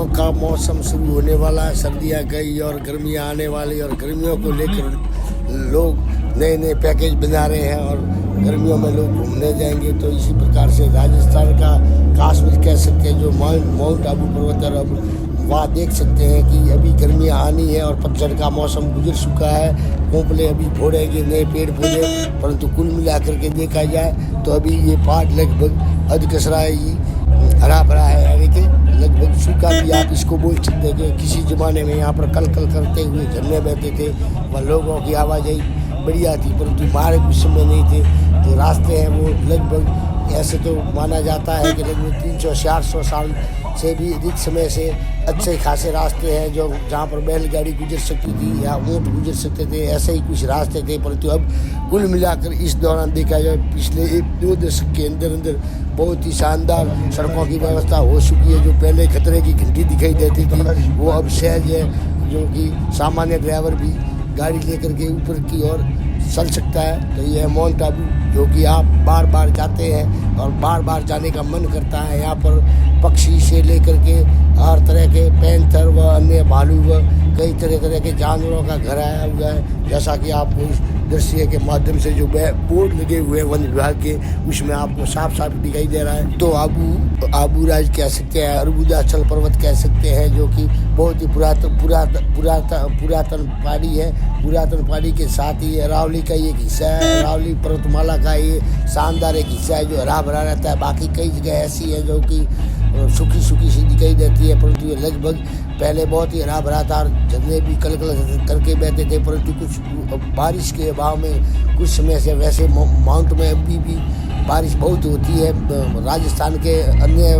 सर्दियों का मौसम शुरू होने वाला है। सर्दियाँ गई और गर्मियाँ आने वाली, और गर्मियों को लेकर लोग नए नए पैकेज बना रहे हैं और गर्मियों में लोग घूमने जाएंगे। तो इसी प्रकार से राजस्थान का कश्मीर कह सकते हैं, जो माउंट आबू पर्वत है, अब वहाँ देख सकते हैं कि अभी गर्मियाँ आनी है और पतझड़ का मौसम गुजर चुका है। कोपले अभी फोड़ेंगे नए पेड़ पौधे, परंतु कुल मिलाकर के देखा जाए तो अभी ये पहाड़ लगभग अधकसरा ही हरा भरा है, यानी कि लगभग सूखा भी आप इसको बोल सकते हैं। कि किसी ज़माने में यहाँ पर कल कल करते हुए झरने बहते थे, वह लोगों की आवाजाही बढ़िया थी, परंतु मार्ग उस समय नहीं थे। जो रास्ते हैं वो लगभग ऐसे तो माना जाता है कि लगभग 300-400 साल से भी अधिक समय से अच्छे खासे रास्ते हैं, जो जहाँ पर बैलगाड़ी गुजर सकती थी या ऊँट गुजर सकते थे, ऐसे ही कुछ रास्ते थे। परंतु अब कुल मिलाकर इस दौरान देखा जाए पिछले 1-2 दशक के अंदर अंदर बहुत ही शानदार सड़कों की व्यवस्था हो चुकी है। जो पहले खतरे की घंटी दिखाई देती थी वो अब सहज है, जो कि सामान्य ड्राइवर भी गाड़ी लेकर के ऊपर की ओर चल सकता है। तो यह माउंट आबू जो कि आप बार बार जाते हैं और बार बार जाने का मन करता है। यहाँ पर पक्षी से लेकर के हर तरह के पैंथर व अन्य भालू व कई तरह के जानवरों का घर आया हुआ है। जैसा कि आपको इस दृश्य के माध्यम से जो बोर्ड लगे हुए हैं वन विभाग के, उसमें आपको साफ साफ दिखाई दे रहा है। तो आबू राज कह सकते हैं, अरबुदाचल पर्वत कह सकते हैं, जो कि बहुत ही पुरातन पहाड़ी है। पुरातन पहाड़ी के साथ ही अरावली का एक हिस्सा है। अरावली पर्वतमाला का ये शानदार एक हिस्सा है जो हरा भरा रहता है। बाकी कई जगह ऐसी है जो कि सूखी सी दिखाई देती है, परंतु ये लगभग पहले बहुत ही हरा भरा था और झरने भी कल करके बहते थे। परंतु कुछ बारिश के अभाव में कुछ समय से वैसे माउंट में अभी भी बारिश बहुत होती है राजस्थान के अन्य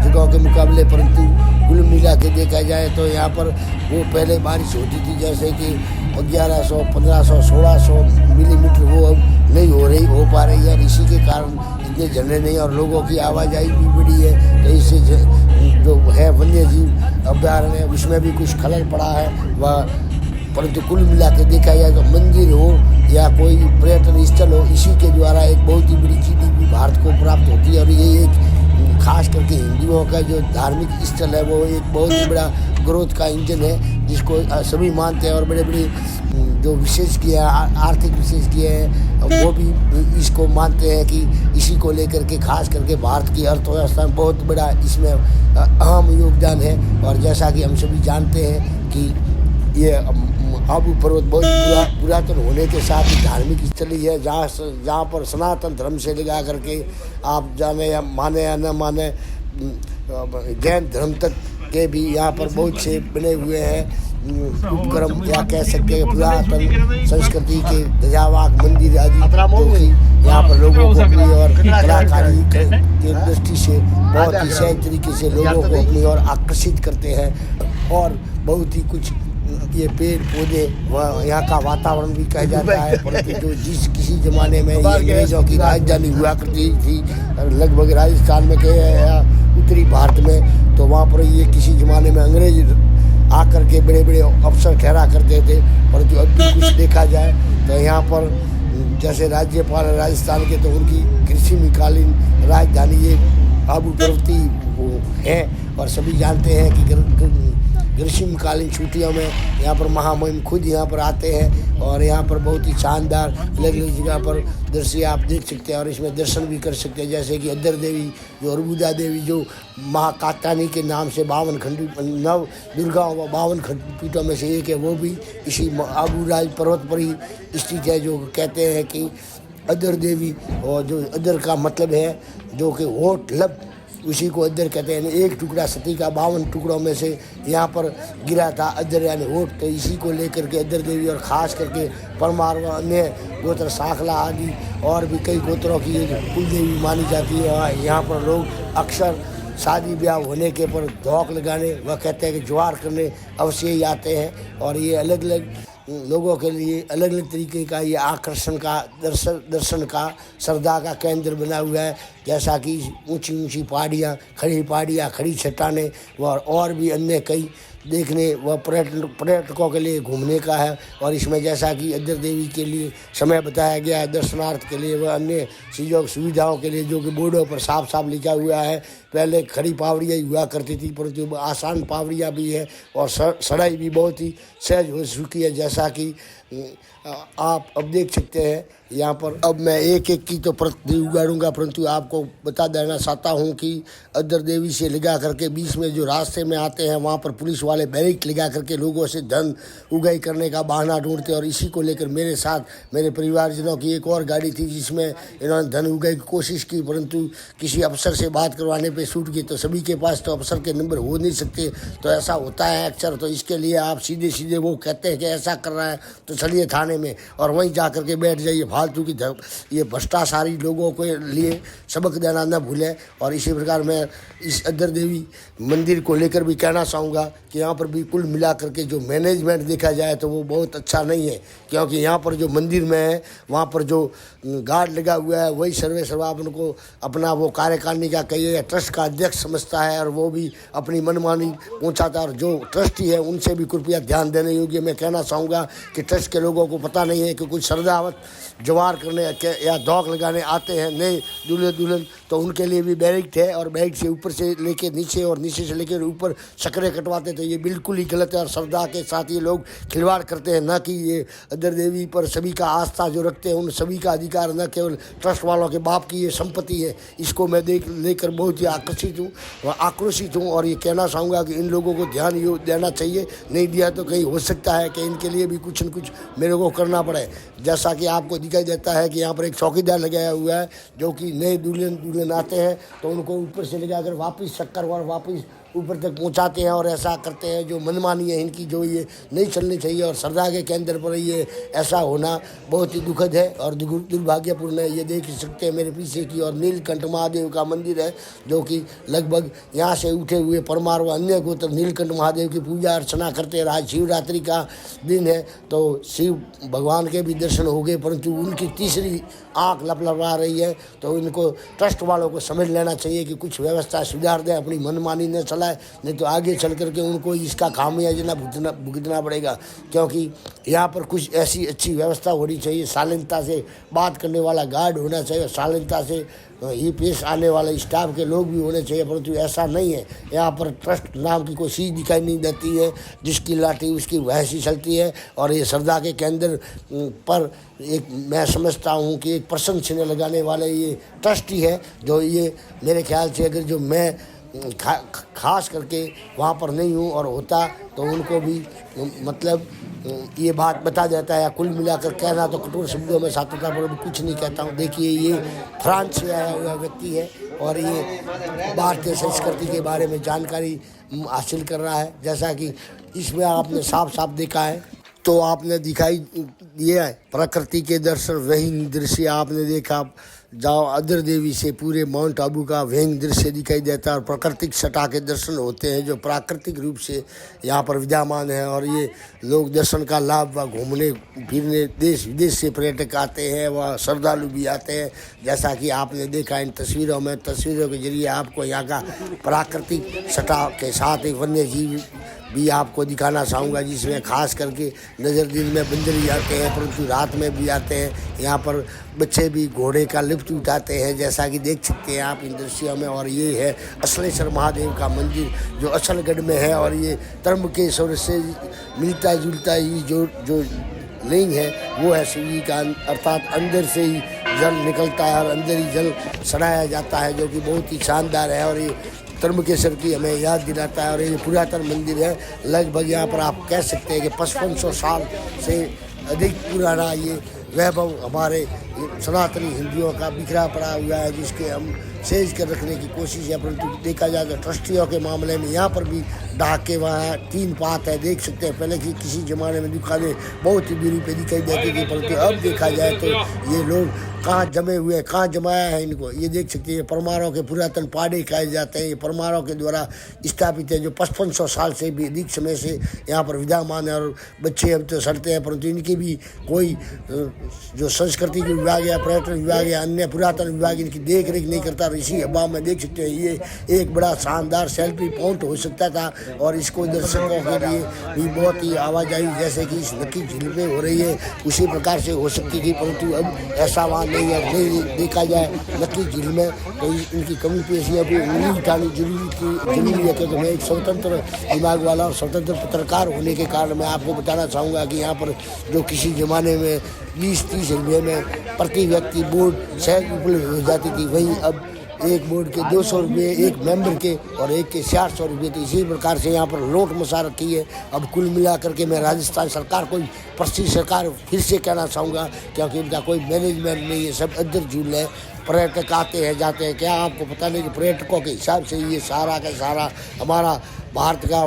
जगहों के मुकाबले, परंतु कुल मिला के देखा जाए तो यहाँ पर वो पहले बारिश होती थी जैसे कि 1100, 1500, 1600 मिलीमीटर, वो अब नहीं हो पा रही है। इसी के कारण इतने झरने नहीं और लोगों की आवाजाही भी बढ़ी है। तो इससे जो है वन्य जीव अभ्यारण्य उसमें भी कुछ खलल पड़ा है वह। परंतु कुल मिला के देखा जाए तो मंदिर हो या कोई पर्यटन स्थल हो, इसी के द्वारा एक बहुत ही बड़ी GDP भारत को प्राप्त होती है। और ये एक खास करके हिंदुओं का जो धार्मिक स्थल है वो एक बहुत ही बड़ा ग्रोथ का इंजन है, जिसको सभी मानते हैं। और बड़े बड़े जो विशेषज्ञ आर्थिक विशेषज्ञ हैं वो भी इसको मानते हैं कि इसी को लेकर के खास करके भारत की अर्थव्यवस्था में बहुत बड़ा इसमें अहम योगदान है। और जैसा कि हम सभी जानते हैं कि ये आबू पर्वत बहुत पुरातन होने के साथ ही धार्मिक स्थल ही है, जहाँ पर सनातन धर्म से लगा करके आप जाने या माने या न माने जैन धर्म तक के भी यहाँ पर बहुत से बने हुए हैं उपक्रम, या कह सकते हैं पुरातन संस्कृति के ध्वजावाहक मंदिर आदि, जो कि यहाँ पर लोगों को अपनी और कलाकारी के दृष्टि से बहुत ही सहज तरीके से लोगों को अपनी ओर आकर्षित करते हैं। और बहुत ही कुछ ये पेड़ पौधे व यहाँ का वातावरण भी कहा जाता है। परंतु जो किसी ज़माने में ये अंग्रेज़ों की राजधानी हुआ करती थी लगभग राजस्थान में या उत्तरी भारत में, तो वहाँ पर ये किसी ज़माने में अंग्रेज आकर के बड़े बड़े अफसर ठहरा करते थे। परंतु अब भी कुछ देखा जाए तो यहाँ पर जैसे राज्यपाल राजस्थान के, तो उनकी ग्रीष्मकालीन राजधानी ये आबू पर्वती है। और सभी जानते हैं कि ग्रीष्मकालीन छुट्टियों में यहाँ पर महामहिम खुद यहाँ पर आते हैं और यहाँ पर बहुत ही शानदार अलग अलग जगह पर दृश्य आप देख सकते हैं और इसमें दर्शन भी कर सकते हैं। जैसे कि अद्दर देवी, जो अरबुदा देवी, जो महाकात्यायनी के नाम से 52 खंड नव दुर्गाओं व 52 खंडपीठों में से एक है, वो भी इसी आबू राज पर्वत पर ही स्थित है। जो कहते हैं कि अद्दर देवी, और जो अद्दर का मतलब है जो कि होठ लब, उसी को अद्दर कहते हैं। एक टुकड़ा सती का 52 टुकड़ों में से यहाँ पर गिरा था अद्दर यानी होठ, तो इसी को लेकर के अद्दर देवी और ख़ास करके परमार व अन्य गोत्र साखला आदि और भी कई गोत्रों की कुल देवी मानी जाती है। और यहाँ पर लोग अक्सर शादी ब्याह होने के पर धौक लगाने व कहते हैं कि ज्वार करने अवश्य ही आते हैं। और ये अलग अलग लोगों के लिए अलग अलग तरीके का ये आकर्षण का दर्शन का श्रद्धा का केंद्र बना हुआ है। जैसा कि ऊंची ऊंची पहाड़ियाँ, खड़ी चट्टानें और भी अन्य कई देखने व पर्यटकों के लिए घूमने का है। और इसमें जैसा कि अद्दर देवी के लिए समय बताया गया है दर्शनार्थ के लिए व अन्य चीज़ों सुविधाओं के लिए, जो कि बोर्डों पर साफ साफ लिखा हुआ है। पहले खड़ी पावड़ियाँ हुआ करती थी, परंतु आसान पावड़ियाँ भी है और सड़ाई भी बहुत ही सहज हो चुकी है। जैसा कि आप अब देख सकते हैं यहाँ पर। अब मैं एक एक की तो प्रति उगाड़ूंगा, परंतु आपको बता देना चाहता हूँ कि अदर देवी से लगा करके बीच में जो रास्ते में आते हैं वहाँ पर पुलिस वाले बैरिक लगा करके लोगों से धन उगाई करने का बहाना ढूंढते हैं। और इसी को लेकर मेरे साथ मेरे परिवारजनों की एक और गाड़ी थी जिसमें इन्होंने धन उगाई की कोशिश की, परंतु किसी अफसर से बात करवाने पर छूट गई। तो सभी के पास तो अफसर के नंबर हो नहीं सकते, तो ऐसा होता है अक्सर। तो इसके लिए आप सीधे सीधे वो कहते हैं कि ऐसा कर रहा है तो चलिए थाने में और वहीं जा कर के बैठ जाइए। फालतू की ये भ्रष्टाचारी लोगों के लिए सबक देना न भूलें। और इसी प्रकार मैं इस अदर देवी मंदिर को लेकर भी कहना चाहूँगा कि यहाँ पर भी कुल मिला करके जो मैनेजमेंट देखा जाए तो वो बहुत अच्छा नहीं है, क्योंकि यहाँ पर जो मंदिर में है वहाँ पर जो गार्ड लगा हुआ है वही सर्वे सर्वा उनको अपना वो कार्यकारिणी का कहिए ट्रस्ट का अध्यक्ष समझता है और वो भी अपनी मनमानी पहुँचाता है। और जो ट्रस्टी है उनसे भी कृपया ध्यान देने योग्य मैं कहना चाहूँगा कि ट्रस्ट के लोगों को पता नहीं है कि कुछ श्रद्धावत जवार करने या दौक लगाने आते हैं नए दूल्हे दुल्हन, तो उनके लिए भी बैरिक है और बैरिक से ऊपर से लेके नीचे और नीचे से लेकर ऊपर शकरें कटवाते। तो ये बिल्कुल ही गलत है और श्रद्धा के साथ ये लोग खिलवाड़ करते हैं। न कि ये अदर देवी पर सभी का आस्था जो रखते हैं उन सभी का अधिकार न केवल ट्रस्ट वालों के बाप की ये संपत्ति है। इसको मैं लेकर बहुत ही आक्रोशित हूँ और ये कहना चाहूँगा कि इन लोगों को ध्यान ये देना चाहिए। नहीं दिया तो कहीं हो सकता है कि इनके लिए भी कुछ न कुछ मेरे को करना पड़े। जैसा कि आपको दिखाई देता है कि यहाँ पर एक चौकीदार लगाया हुआ है जो कि नए दुल्हन आते हैं तो उनको ऊपर से ले जाकर वापस शक्कर और वापस ऊपर तक पहुंचाते हैं और ऐसा करते हैं जो मनमानी है इनकी, जो ये नहीं चलनी चाहिए। और श्रद्धा के केंद्र पर ये ऐसा होना बहुत ही दुखद है और दुर्भाग्यपूर्ण है। ये देख सकते हैं मेरे पीछे की और नीलकंठ महादेव का मंदिर है जो कि लगभग यहाँ से उठे हुए परमार व अन्य गोत्र नीलकंठ महादेव की पूजा अर्चना करते हैं। आज शिवरात्रि का दिन है तो शिव भगवान के भी दर्शन हो गए, परंतु उनकी तीसरी आँख लपलपा रही है। तो इनको ट्रस्ट वालों को समझ लेना चाहिए कि कुछ व्यवस्था सुधार दें, अपनी मनमानी न चलाए, नहीं तो आगे चल करके उनको इसका खामियाजा भुगतना पड़ेगा। क्योंकि यहाँ पर कुछ ऐसी अच्छी व्यवस्था होनी चाहिए, शालीनता से बात करने वाला गार्ड होना चाहिए, शालीनता से ये पेश आने वाले स्टाफ के लोग भी होने चाहिए, परंतु ऐसा नहीं है। यहाँ पर ट्रस्ट नाम की कोई चीज़ दिखाई नहीं देती है, जिसकी लाठी उसकी वैसी चलती है। और ये श्रद्धा के केंद्र पर एक मैं समझता हूँ कि एक प्रसन्न चिन्ह लगाने वाले ये ट्रस्टी है जो ये मेरे ख्याल से अगर जो मैं खास करके वहाँ पर नहीं हूँ और होता तो उनको भी मतलब ये बात बता देता है। कुल मिलाकर कहना तो कठोर शब्दों में सार्थकता पर कुछ नहीं कहता हूँ। देखिए ये फ्रांस से आया हुआ व्यक्ति है और ये भारतीय संस्कृति के बारे में जानकारी हासिल कर रहा है। जैसा कि इसमें आपने साफ साफ देखा है तो आपने दिखाई दिया है प्रकृति के दर्शन, वही दृश्य आपने देखा जहाँ अदर देवी से पूरे माउंट आबू का व्यंग दृश्य दिखाई देता है और प्राकृतिक सटा के दर्शन होते हैं जो प्राकृतिक रूप से यहाँ पर विद्यमान है। और ये लोग दर्शन का लाभ व घूमने फिरने देश विदेश से पर्यटक आते हैं व श्रद्धालु भी आते हैं। जैसा कि आपने देखा इन तस्वीरों में, तस्वीरों के जरिए आपको यहाँ का प्राकृतिक सटा के साथ एक वन्य जीव भी आपको दिखाना चाहूँगा, जिसमें खास करके नज़र दिन में बंदर ही आते हैं परंतु रात में भी आते हैं। यहाँ पर बच्चे भी घोड़े का लुत्फ उठाते हैं जैसा कि देख सकते हैं आप इन दृश्यों में। और ये है असलेश्वर महादेव का मंदिर जो असलगढ़ में है और ये त्र्यंबकेश्वर से मिलता जुलता ही जो लिंग है वो है शिव जी का, अर्थात अंदर से ही जल निकलता है और अंदर ही जल चढ़ाया जाता है जो कि बहुत ही शानदार है। और ये त्र्यंबकेश्वर की हमें याद दिलाता है और ये पुरातन मंदिर है। लगभग यहाँ पर आप कह सकते हैं कि 5500 साल से अधिक पुराना ये वैभव हमारे सनातनी हिंदुओं का बिखरा पड़ा हुआ है जिसके हम सेज कर रखने की कोशिश है। परंतु देखा जाए तो ट्रस्टियों के मामले में यहाँ पर भी ढाके वहाँ 3 पात है, देख सकते हैं। पहले की किसी ज़माने में दुकानें बहुत ही दूरी पे दिखाई देती थी, परंतु अब देखा जाए तो ये लोग कहाँ जमे हुए, कहाँ जमाया है इनको ये देख सकते हैं। परमारों के पुरातन पाड़े कहे जाते हैं, ये परमारों के द्वारा स्थापित है जो 5500 साल से भी अधिक समय से यहाँ पर विद्यमान है। और बच्चे अब तो सड़ते हैं परंतु इनकी भी कोई जो संस्कृति विभाग या पर्यटन विभाग या अन्य पुरातन विभाग इनकी देख रेख नहीं करता। इसी अभाव में देख सकते हैं ये एक बड़ा शानदार सेल्फी पॉइंट हो सकता था और इसको दर्शकों के लिए भी बहुत ही आवाजाही जैसे कि इस नक्की झील में हो रही है उसी प्रकार से हो सकती थी, परंतु अब ऐसा वहाँ नहीं है। नहीं देखा जाए नक्की झील में तो इनकी कमी पेशियाँ भी उंगली उठानी जरूरी है, क्योंकि मैं एक स्वतंत्र दिमाग वाला और स्वतंत्र पत्रकार होने के कारण मैं आपको बताना चाहूँगा कि यहाँ पर जो किसी ज़माने में 20-30 रुपये में प्रति व्यक्ति बोर्ड सहज उपलब्ध हो जाती थी, वहीं अब एक बोर्ड के 200 रुपये, एक मेंबर के और एक के 400 रुपये। तो इसी प्रकार से यहाँ पर लोट मचा रखी है। अब कुल मिला करके मैं राजस्थान सरकार को पश्चिमी सरकार फिर से कहना चाहूँगा, क्योंकि इनका कोई मैनेजमेंट नहीं है, सब अदर झूल है। पर्यटक आते हैं जाते हैं, क्या आपको पता नहीं कि पर्यटकों के हिसाब से ये सारा का सारा हमारा भारत का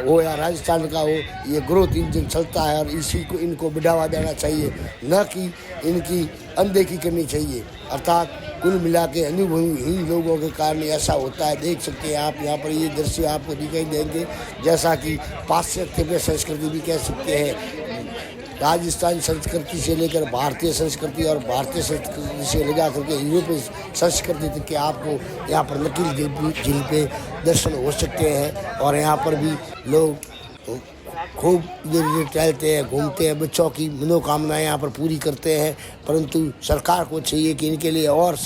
हो या राजस्थान का हो, ये ग्रोथ इंजन चलता है और इसी को इनको बढ़ावा देना चाहिए, न कि इनकी अनदेखी करनी चाहिए। अर्थात कुल मिला के अनुभवहीन लोगों के कारण ऐसा होता है। देख सकते हैं आप यहाँ पर ये दृश्य आपको दिखाई देंगे, जैसा कि पाश्चात्य में संस्कृति भी कह सकते हैं। राजस्थान संस्कृति से लेकर भारतीय संस्कृति और भारतीय संस्कृति से लगा करके यूरोपीय संस्कृति तक के आपको यहाँ पर नकील झील पे दर्शन हो सकते हैं। और यहाँ पर भी लोग खूब इधर टहलते हैं, घूमते हैं, बच्चों की मनोकामनाएं यहाँ पर पूरी करते हैं। परंतु सरकार को चाहिए कि इनके लिए और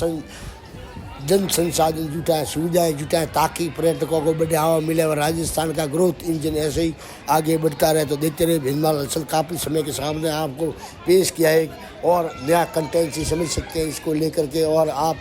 जन संसाधन जुटाएं, सुविधाएं जुटाएं, ताकि पर्यटकों को बढ़ावा मिले और राजस्थान का ग्रोथ इंजन ऐसे ही आगे बढ़ता रहे। तो देखते रहे भिंडमाल हलचल काफ़ी समय के सामने आपको पेश किया है और नया कंटेंट से समझ सकते हैं इसको लेकर के। और आप